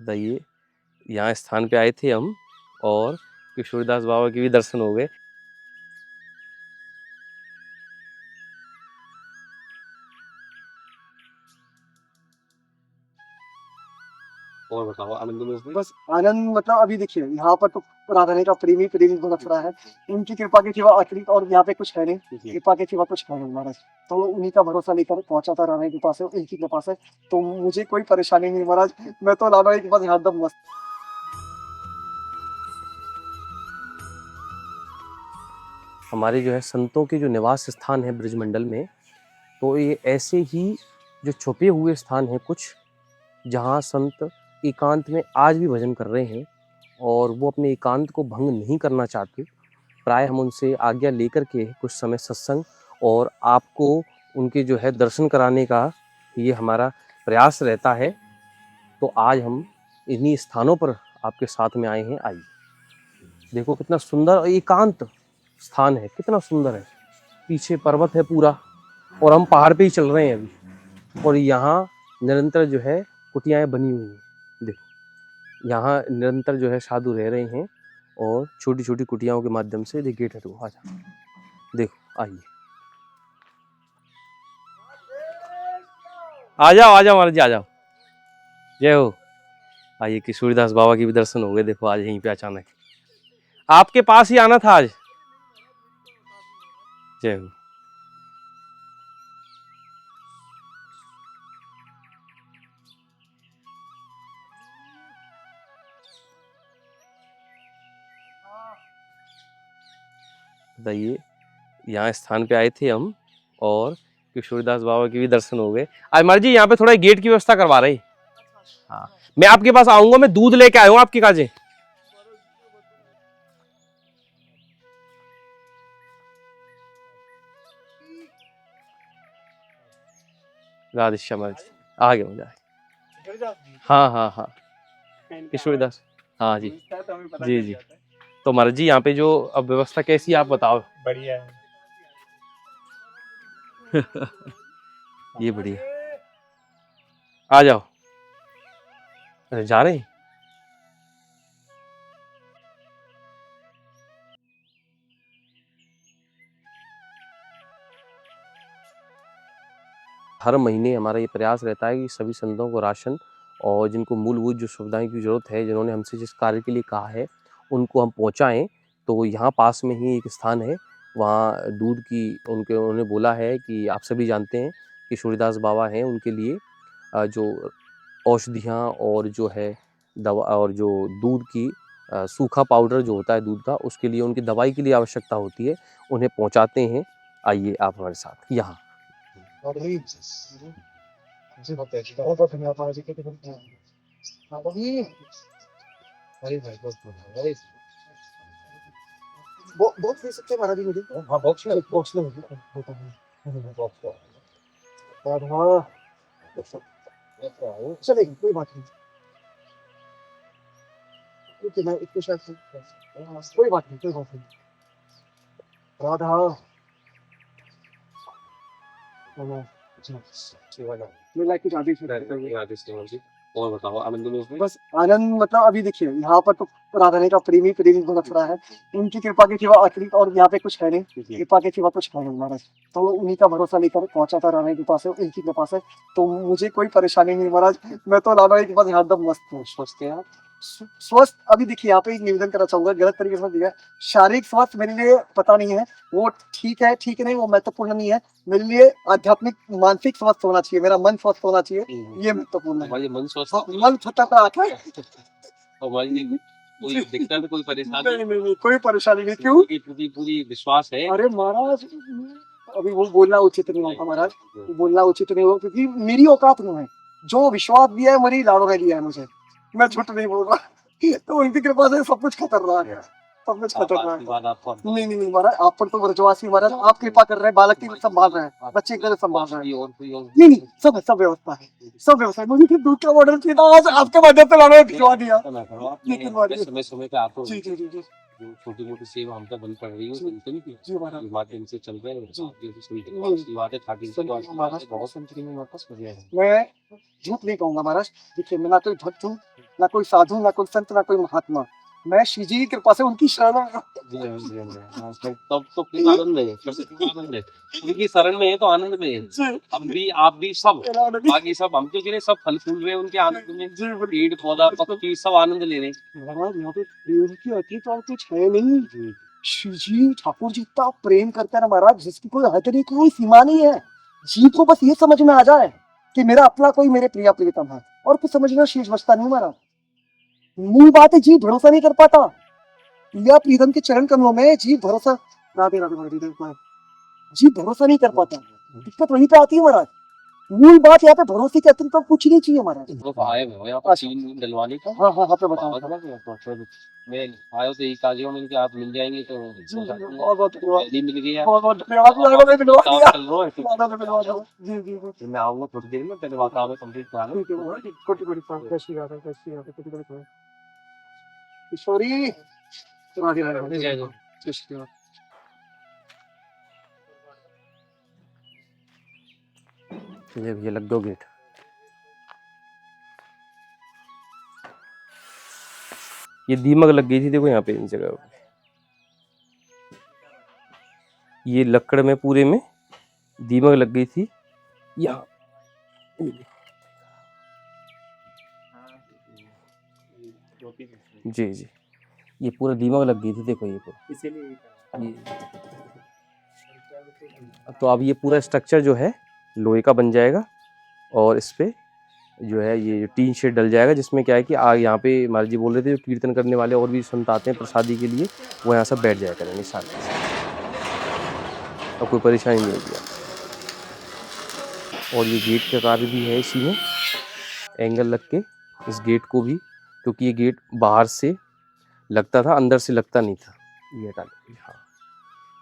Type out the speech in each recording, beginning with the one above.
बताइए, यहाँ स्थान पे आए थे हम और किशोरीदास बाबा के भी दर्शन हो गए। और बताओ आनंद में उसमें? बस आनंद मतलब अभी देखिए यहाँ पर तो राधा रानी का प्रेमी प्रेमी बरस रहा है। उनकी कृपा के सिवा अतिरिक्त और यहाँ पे कुछ है नहीं, कृपा के सिवा कुछ है नहीं महाराज। तो उन्हीं का भरोसा लेकर पहुंचा था राधा के पास, इनकी कृपा से तो मुझे कोई परेशानी नहीं महाराज। मैं तो राधा के पास हरदम मस्त। हमारे जो है संतों के जो निवास स्थान है ब्रजमंडल में, तो ये ऐसे ही जो छुपे हुए स्थान हैं कुछ, जहाँ संत एकांत में आज भी भजन कर रहे हैं और वो अपने एकांत को भंग नहीं करना चाहते। प्राय हम उनसे आज्ञा लेकर के कुछ समय सत्संग और आपको उनके जो है दर्शन कराने का ये हमारा प्रयास रहता है। तो आज हम इन्हीं स्थानों पर आपके साथ में आए हैं। आइए देखो कितना सुंदर और एकांत स्थान है, कितना सुंदर है। पीछे पर्वत है पूरा और हम पहाड़ पे ही चल रहे हैं अभी। और यहाँ निरंतर जो है कुटियाएं बनी हुई हैं। देखो यहाँ निरंतर जो है साधु रह रहे हैं और छोटी छोटी कुटियाओं के माध्यम से देखिए गेट है। तो आ जाओ, देखो आइए, आ जाओ महाराज जी, आ जाओ। जय हो। आइए किशोरीदास बाबा के भी दर्शन हो गए। देखो आज यहीं पे अचानक आपके पास ही आना था आज। जय हो। बताइए, यहाँ स्थान पे आए थे हम और किशोरीदास बाबा के भी दर्शन हो गए। आज महाराज जी यहाँ पे थोड़ा गेट की व्यवस्था करवा रहे। हाँ, मैं आपके पास आऊंगा, मैं दूध लेके आया हूँ आपकी काजे। राधे श्याम महाराज जी, आ गया मुझे। हाँ किशोरीदास, हाँ जी जी। तो महाराज जी यहाँ पे जो अब व्यवस्था कैसी है आप बताओ। बढ़िया है। ये बढ़िया, आ जाओ। अरे जा रहे हैं। हर महीने हमारा ये प्रयास रहता है कि सभी संतों को राशन और जिनको मूलभूत जो सुविधाएं की जरूरत है, जिन्होंने हमसे जिस कार्य के लिए कहा है, उनको हम पहुंचाएं। तो यहाँ पास में ही एक स्थान है, वहाँ दूध की उन्होंने बोला है कि आप सभी जानते हैं कि किशोरीदास बाबा हैं, उनके लिए जो औषधियाँ और जो है दवा और जो दूध की सूखा पाउडर जो होता है दूध का, उसके लिए उनकी दवाई के लिए आवश्यकता होती है, उन्हें पहुँचाते हैं। आइए आप हमारे साथ यहाँ। बहुत दे सकते हैं महाराज जी मुझे। हाँ बॉक्स में चलेगी, कोई बात नहीं। मैं इतने शायद कोई बात नहीं, कोई बात नहीं। राधा और बताओ आनंद में उसमें? बस आनंद मतलब अभी देखिए यहाँ पर तो राधा रानी का प्रेमी प्रेमी बरस रहा है। उनकी कृपा के सिवा अतिरिक्त और यहाँ पे कुछ है नहीं, कृपा के सिवा कुछ है नहीं महाराज। तो उन्हीं का भरोसा लेकर पहुंचा था राधा के पास, इनकी कृपा से तो मुझे कोई परेशानी नहीं महाराज। मैं तो राधा के पास हरदम मस्त हूँ। स्वस्थ है स्वस्थ। अभी देखिए यहाँ पे एक निवेदन करना चाहूंगा, गलत तरीके से दिया। शारीरिक स्वास्थ्य मेरे लिए पता नहीं है, वो ठीक है ठीक नहीं वो महत्वपूर्ण नहीं है। मेरे लिए आध्यात्मिक मानसिक स्वस्थ होना चाहिए, मेरा मन स्वस्थ होना चाहिए, ये महत्वपूर्ण है। मन स्वस्थ, मन खतरनाक है। कोई दिक्कत, कोई परेशानी नहीं, कोई परेशानी नहीं। क्यों? पूरी विश्वास है। अरे महाराज अभी वो बोलना उचित नहीं होगा महाराज, बोलना उचित नहीं होगा क्योंकि मेरी औकात नहीं है। जो विश्वास दिया है मेरी लाड़ों ने दिया है मुझे, मैं झूठ नहीं बोल रहा। तो उनकी कृपा से सब कुछ खतरनाक है, सब कुछ खतरनाक है। नहीं महाराज, आप पर तो ब्रजवासी महाराज, आप कृपा कर रहे हैं, बालक की संभाल रहे हैं, बच्चे की तरह संभाल रहे हैं। नहीं सब व्यवस्था है, सब व्यवस्था है। मुझे फिर दूध का ऑर्डर चाहिए था, आज आपके माध्यम से लाने भिजवा दिया। समय समय पे आपको जी जो छोटी मोटी सेवा हम तक बन पड़ रही है जी। उनसे भी जी महाराज के माध्यम से चल रहे हैं जी। ये सुनते हैं नहीं, अच्छी बात है ठाकुर जी को संतरी आशीर्वाद महाराज है बहुत संतरी में वापस बढ़िया है मैं झूठ नहीं कहूंगा महाराज। देखिए मैं ना कोई भक्त हूँ, ना कोई साधु, ना कोई संत, ना कोई महात्मा। मैं श्री जी की कृपा से उनकी शरण में हूँ। तब तो फिर आनंद है फिर तो आनंद है उनकी शरण में है तो आनंद में है जी हम भी आप भी सब मेरा नहीं। बाकी सब हम तो गिरे सब फल फूल रहे हैं उनके आनंद में जी पेड़ पौधा पक्षी सब आनंद ले रहे हैं महाराज यहाँ पे प्रेम की अतीत और कुछ है नहीं। श्री जी ठाकुर जी इतना प्रेम करते हैं ना महाराज, जिसकी कोई हद नहीं, कोई सीमा नहीं है। जीव को बस ये समझ में आ जाए कि मेरा अपना कोई मेरे प्रिया प्रियतम है, और कुछ समझना शेष बचता नहीं महाराज। मूल बात है जीव भरोसा नहीं कर पाता। प्रिया प्रीतम के चरण कमलों में जीव भरोसा, राधे राधे महाराज, जीव भरोसा नहीं कर पाता। दिक्कत वहीं पे आती है महाराज। मूल बात यहाँ पे भरोसे के अतिरिक्त तो कुछ नहीं चाहिए महाराज। तो आए हो यहाँ पर चीन डलवाने का हाँ हाँ हाँ पे बताओ। मैं आयो तो एक आगे मिल के आप मिल जाएंगे तो बहुत बहुत धन्यवाद, पहले मिल गया बहुत बहुत धन्यवाद। मेरे को मिलवा दिया। चल रहा है दादा ने मिलवा दिया। जी जी जी मैं आऊंगा थोड़ी देर में पहले वातावरण कंप्लीट करा लूं ठीक है महाराज। कोटि कोटि प्रणाम। कैसी बात है, कैसी बात है, कोटि कोटि प्रणाम। किशोरी राधे राधे जय जय जय श्री राम। ये लग दो गेट ये दीमक लग गई थी देखो यहाँ पे इन जगह पे ये लकड़ में पूरे में दीमक लग गई थी यहाँ जी जी ये पूरा दीमक लग गई थी देखो ये पूरा इसीलिए तो अब ये पूरा स्ट्रक्चर जो है लोहे का बन जाएगा और इस पे जो है ये टीन शेड डल जाएगा जिसमें क्या है कि यहाँ पे महाराज जी बोल रहे थे जो कीर्तन करने वाले और भी संत आते हैं प्रसादी के लिए वो यहाँ सब बैठ जाया करेंगे साथ और कोई परेशानी नहीं होगी और ये गेट का कार्य भी है इसी में एंगल लग के इस गेट को भी क्योंकि ये गेट बाहर से लगता था अंदर से लगता नहीं था ये हटा हाँ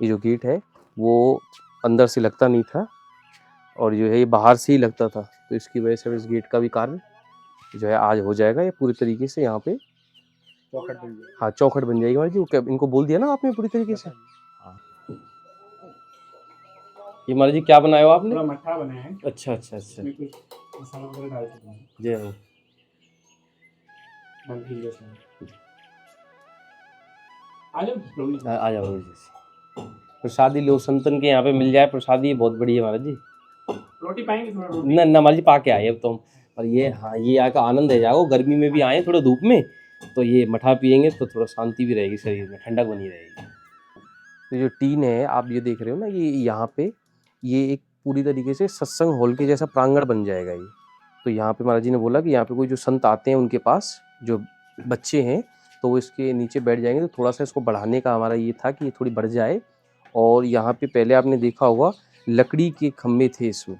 ये जो गेट है वो अंदर से लगता नहीं था और जो है ये बाहर से ही लगता था तो इसकी वजह से इस गेट का भी कार्य जो है आज हो जाएगा ये पूरी तरीके से यहाँ पे चौखट बन जाएगी हाँ चौखट बन जाएगी महाराज जी इनको बोल दिया ना आपने पूरी तरीके से हाँ ये महाराज जी क्या बनाया हो आपने मट्ठा बनाया है अच्छा अच्छा अच्छा मसाला वगैरह डाल सकते हैं जय हो आ जाओ प्रसादी लो संतन के यहाँ पे मिल जाए प्रसादी बहुत बढ़िया महाराज जी रोटी पाएंगे थोड़ा रोटी न महाराज जी पाके आए अब तो हम और ये हाँ ये आका आनंद है जाओ गर्मी में भी आए थोड़ा धूप में तो ये मठा पियेंगे तो थोड़ा शांति भी रहेगी शरीर में ठंडक बनी रहेगी तो जो टीन है आप ये देख रहे हो ना ये यहाँ पे ये एक पूरी तरीके से सत्संग हॉल के जैसा प्रांगण बन जाएगा ये तो यहाँ पे महाराज जी ने बोला कि यहाँ पे कोई जो संत आते हैं उनके पास जो बच्चे हैं तो वो इसके नीचे बैठ जाएंगे तो थोड़ा सा इसको बढ़ाने का हमारा ये था कि ये थोड़ी बढ़ जाए और यहाँ पे पहले आपने देखा होगा लकड़ी के खम्भे थे इसमें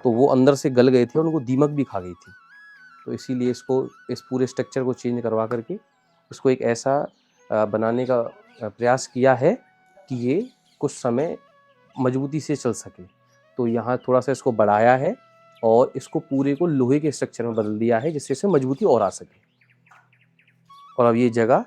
तो वो अंदर से गल गए थे और उनको दीमक भी खा गई थी तो इसीलिए इसको इस पूरे स्ट्रक्चर को चेंज करवा करके इसको एक ऐसा बनाने का प्रयास किया है कि ये कुछ समय मजबूती से चल सके तो यहाँ थोड़ा सा इसको बढ़ाया है और इसको पूरे को लोहे के स्ट्रक्चर में बदल दिया है जिससे इसे मजबूती और आ सके और अब ये जगह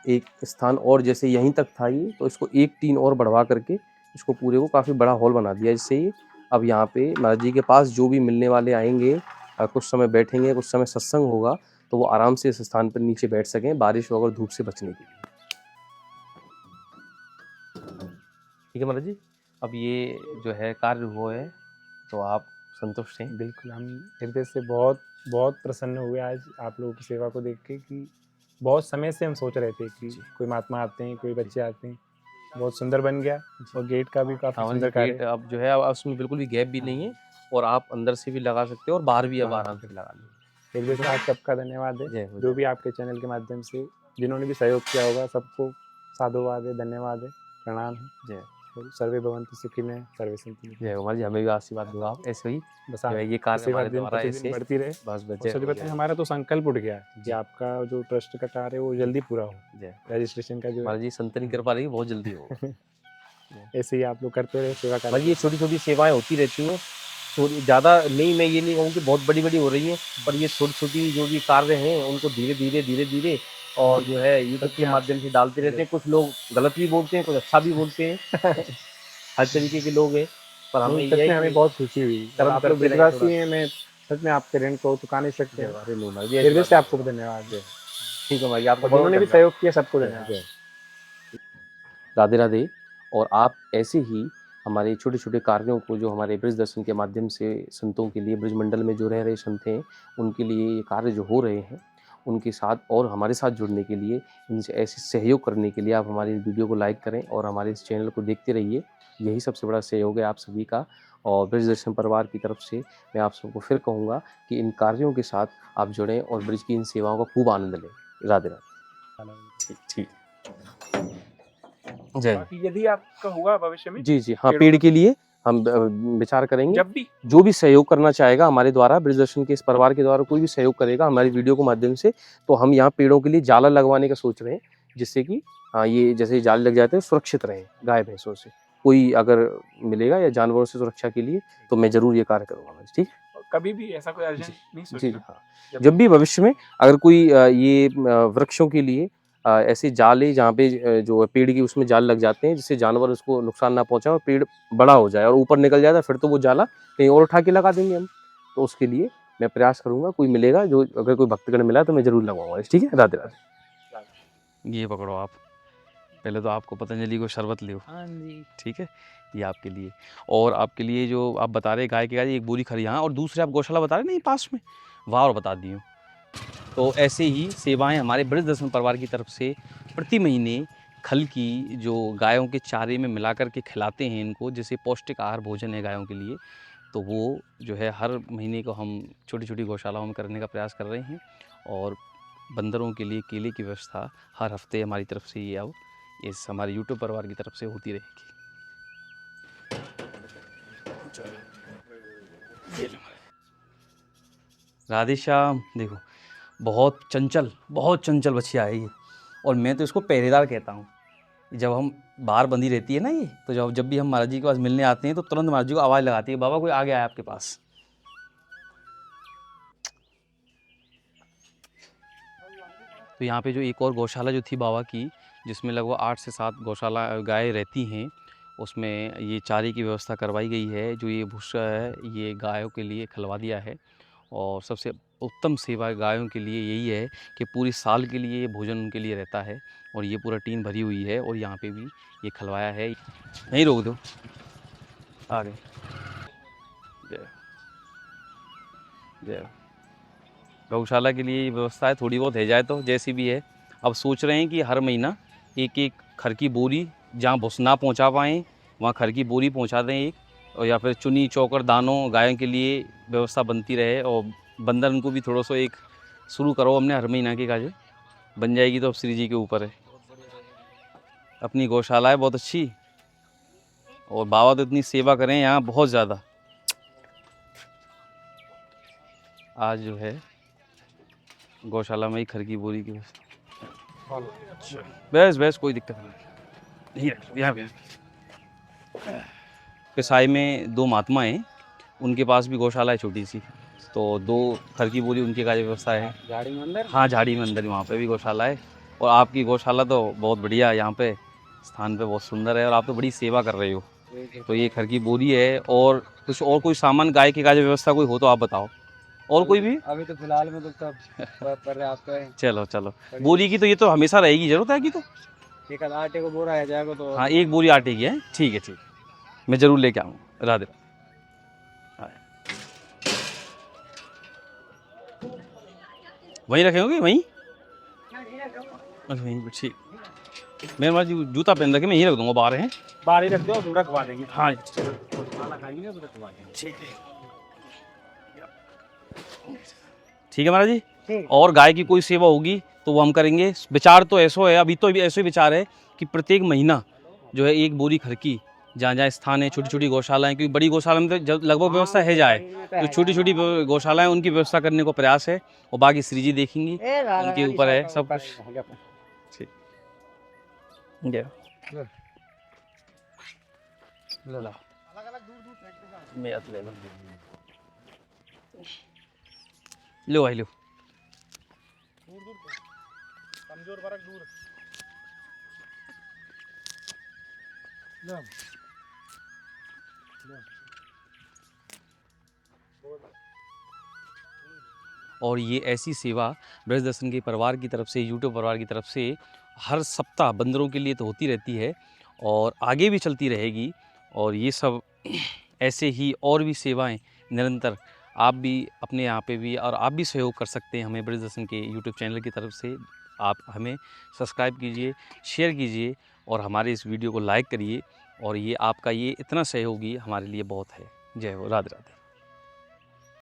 एक स्थान और जैसे यहीं तक था ये तो इसको एक टीन और बढ़वा करके इसको पूरे को काफ़ी बड़ा हॉल बना दिया जिससे ये अब यहाँ पे महाराज जी के पास जो भी मिलने वाले आएंगे कुछ समय बैठेंगे कुछ समय सत्संग होगा तो वो आराम से इस स्थान पर नीचे बैठ सकें बारिश वगैरह धूप से बचने के लिए ठीक है महाराज जी अब ये जो है कार्य हुआ है तो आप संतुष्ट हैं बिल्कुल हम हृदय से बहुत बहुत प्रसन्न हुए आज आप लोगों की सेवा को देख के कि बहुत समय से हम सोच रहे थे कि कोई महात्मा आते हैं कोई बच्चे आते हैं बहुत सुंदर बन गया और गेट का भी काफी सुंदर गेट अब जो है अब उसमें बिल्कुल भी गैप भी नहीं है और आप अंदर से भी लगा सकते हो और बाहर भी अब आराम से लगा लो हृदय से आप सबका धन्यवाद है जो भी आपके चैनल के माध्यम से जिन्होंने भी सहयोग किया होगा सबको साधुवाद है धन्यवाद है प्रणाम है जय सर्वे भवन्तु सुखिनः सर्वे सन्तु जय कुमार जी हमें भी आशीर्वाद दो आप ऐसे ही बस ये कार्य हमारे द्वारा ऐसे बढ़ती रहे बस सच बताएं हमारा तो संकल्प उठ गया कि आपका जो ट्रस्ट का कार्य है वो जल्दी पूरा हो जय रजिस्ट्रेशन का जो हमारे जी संतनी कृपा रही बहुत जल्दी हो ऐसे ही आप लोग करते रहे सेवा कर ये छोटी छोटी सेवाएं होती रहती हैं थोड़ी ज़्यादा नहीं मैं ये नहीं कहूँ कि बहुत बड़ी बड़ी हो रही हैं पर ये छोटी छोटी जो भी कार्य हैं उनको धीरे धीरे और जो है यूट्यूब के माध्यम से डालते रहते हैं। कुछ लोग गलत भी बोलते हैं, कुछ अच्छा भी बोलते हैं। हर तरीके के लोग हैं, पर हमें नहीं, ये सच है में हमें कि बहुत खुशी हुई। कर्म आप लोग करते रहें विश्वासी थोड़ा। हैं, मैं सच में आपके ऋण को चुका नहीं सकते हैं। अरे नो ना, ये फिर भी बात से है। आपको धन्यवाद। ठीक है भाई, आपका और बहुत जिन्होंने भी धन्यवाद। सहयोग किया सबको जय धन्यवाद। जय। राधे राधे। और आप ऐसे ही हमारे छोटे छोटे कार्यों को जो हमारे ब्रज दर्शन के माध्यम से संतों के लिए, ब्रजमंडल में जो रह रहे संत हैं उनके लिए ये कार्य जो हो रहे हैं, उनके साथ और हमारे साथ जुड़ने के लिए, इनसे ऐसे सहयोग करने के लिए आप हमारी इस वीडियो को लाइक करें और हमारे इस चैनल को देखते रहिए। यही सबसे बड़ा सहयोग है आप सभी का। और ब्रज दर्शन परिवार की तरफ से मैं आप सबको फिर कहूँगा कि इन कार्यों के साथ आप जुड़ें और ब्रज की इन सेवाओं का खूब आनंद लें। राधे राधे। ठीक ठीक। जय। बाकी यदि आपका हुआ भविष्य में जी जी हाँ, पेड़ों पेड़ का के लिए हम विचार करेंगे। जब भी जो भी सहयोग करना चाहेगा हमारे द्वारा, ब्रज दर्शन के इस परिवार के द्वारा कोई भी सहयोग करेगा हमारी वीडियो के माध्यम से, तो हम यहाँ पेड़ों के लिए जाला लगवाने का सोच रहे हैं, जिससे कि हाँ, ये जैसे जाले लग जाते हैं सुरक्षित रहें गाय भैंसों से। कोई अगर मिलेगा या जानवरों से सुरक्षा के लिए, तो मैं जरूर ये कार्य करूँगा। ठीक है। कभी भी ऐसा कोई अर्जेंट नहीं जी सोचना। हाँ, जब भी भविष्य में अगर कोई ये वृक्षों के लिए ऐसे जाले जहाँ पे जो पेड़ की उसमें जाल लग जाते हैं, जिससे जानवर उसको नुकसान ना पहुंचाए और पेड़ बड़ा हो जाए और ऊपर निकल जाए, फिर तो वो जाला कहीं और उठा के लगा देंगे हम। तो उसके लिए मैं प्रयास करूंगा, कोई मिलेगा जो, अगर कोई भक्तगण मिला तो मैं जरूर लगवाऊंगा। ठीक है। राधे राधे। ये पकड़ो आप, पहले तो आपको पतंजलि को शरबत लो। हाँ जी। ठीक है, ये आपके लिए। और आपके लिए जो आप बता रहे गाय के गाय एक बोरी खरी, हाँ, और दूसरे आप गौशाला बता रहे नहीं पास में, वहाँ और बता दी हूँ। तो ऐसे ही सेवाएं हमारे ब्रज दर्शन परिवार की तरफ से प्रति महीने खल की जो गायों के चारे में मिला कर के खिलाते हैं इनको, जैसे पौष्टिक आहार भोजन है गायों के लिए, तो वो जो है हर महीने को हम छोटी छोटी गौशालाओं में करने का प्रयास कर रहे हैं। और बंदरों के लिए केले की व्यवस्था हर हफ्ते हमारी तरफ से ये अब इस हमारे यूट्यूब परिवार की तरफ से होती रहेगी। राधे श्याम। देखो, बहुत चंचल बछिया है ये, और मैं तो इसको पहरेदार कहता हूँ। जब हम बाहर बंधी रहती है ना ये, तो जब भी हम महाराज जी के पास मिलने आते हैं तो तुरंत महाराज जी को आवाज़ लगाती है, बाबा कोई आ गया है आपके पास। तो यहाँ पे जो एक और गौशाला जो थी बाबा की, जिसमें लगभग 8 से 7 गौशाला गाय रहती हैं, उसमें ये चारे की व्यवस्था करवाई गई है। जो ये भूसा है ये गायों के लिए खिलवा दिया है। और सबसे उत्तम सेवा गायों के लिए यही है कि पूरी साल के लिए ये भोजन उनके लिए रहता है, और ये पूरा टीन भरी हुई है। और यहाँ पे भी ये खिलवाया है। नहीं रोक दो, आगे। जय जय। गौशाला के लिए ये व्यवस्था है, थोड़ी बहुत है जाए तो जैसी भी है। अब सोच रहे हैं कि हर महीना एक एक खर की बोरी, जहाँ भुस ना पहुँचा पाएँ वहाँ खर की बोरी पहुँचा दें एक, और या फिर चुनी चौकर दानों गायों के लिए व्यवस्था बनती रहे। और बंदर उनको भी थोड़ा सा एक शुरू करो हमने हर महीना की काजे बन जाएगी, तो अब श्री जी के ऊपर है। अपनी गौशाला है बहुत अच्छी, और बाबा तो इतनी सेवा करें यहाँ बहुत ज़्यादा। आज जो है गौशाला में ही खर की बोरी की बस कोई दिक्कत नहीं। यहाँ पे पिसाई में 2 महात्मा हैं, उनके पास भी गौशाला है छोटी सी, तो 2 खर की बोरी उनके का व्यवस्था है। झाड़ी में अंदर? हाँ, झाड़ी में अंदर वहाँ पे भी गौशाला है। और आपकी गौशाला तो बहुत बढ़िया है, यहाँ पे स्थान पे बहुत सुंदर है, और आप तो बड़ी सेवा कर रहे हो। तो ये खर की बोरी है, और कुछ और कोई सामान गाय के का व्यवस्था कोई हो तो आप बताओ, और कोई भी? अभी तो फिलहाल में तो सब पर्याप्त है। चलो बोरी की तो ये तो हमेशा रहेगी, जरूरत है कि तो एक आध आटे को बोरा है जाएगा तो। हाँ, 1 बोरी आटे की है। ठीक है, मैं जरूर लेके आऊँगा। राधे। वहीं रखे होंगे वहीं? अच्छा वहीं पे, ठीक। मैं हमारा जूता पहन रखे, मैं यहीं रख दूँगा, बाहर हैं। बाहर ही रख दो, रखवा देंगे। हाँ खाना खाएंगे तो रखवा देंगे। ठीक है महाराज जी। ठीक। और गाय की कोई सेवा होगी तो वो हम करेंगे। विचार तो ऐसा है, अभी तो ऐसे ही विचार है कि प्रत्येक महीना जो है 1 बोरी खर की, जहाँ जहाँ स्थान है, छोटी छोटी गौशालाएं, क्योंकि बड़ी गौशाला में तो लगभग व्यवस्था है जाए, तो छोटी छोटी गौशालाएं उनकी व्यवस्था करने को प्रयास है। और बाकी श्री जी देखेंगी, उनके ऊपर है सब कुछ। ठीक। ले लो, मैं ले लो, लो भाई लो। कमजोर वर्ग दूर। और ये ऐसी सेवा ब्रज दर्शन के परिवार की तरफ से, यूट्यूब परिवार की तरफ से हर सप्ताह बंदरों के लिए तो होती रहती है और आगे भी चलती रहेगी। और ये सब ऐसे ही और भी सेवाएं निरंतर आप भी अपने यहाँ पे भी, और आप भी सहयोग कर सकते हैं हमें ब्रज दर्शन के यूट्यूब चैनल की तरफ से। आप हमें सब्सक्राइब कीजिए, शेयर कीजिए और हमारे इस वीडियो को लाइक करिए। और ये आपका ये इतना सहयोगी हमारे लिए बहुत है। जय हो, राधे राधे।